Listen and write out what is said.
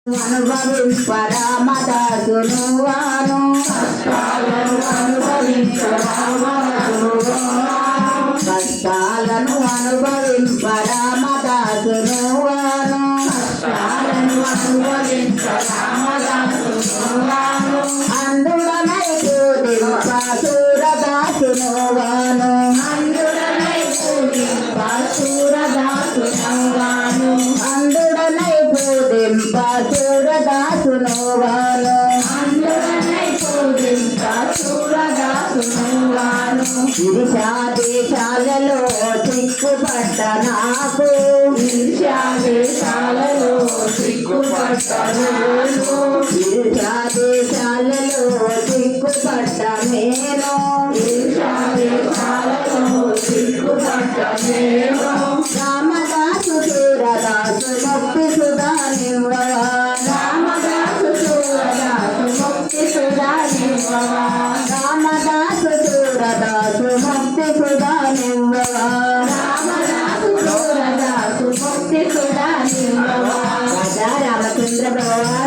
అనుభవింపరామదాసును వాను కష్టాలను అనుభవింపరామదాసును వాను అందుడనై పూజింప సూరదాసును వాను అందుడనై పూజింప సూరదాసును వాను ఈర్ష్యా దేశాలలో సిగ్గుపడ్డ నాకు ఈర్ష్యా దేశాలలో సిగ్గుపడ్డ నేను రామదాసు సూరదాసు ముక్తి సుధా నివ్వవా రామదాసు సూరదాసు ముక్తి సుధా నివ్వవా రామదాసు సూరదాసు ముక్తి సుధా నివ్వవా రామదాసు సూరదాసు ముక్తి సుధా నివ్వవా రాజా రామచంద్ర భగవాన్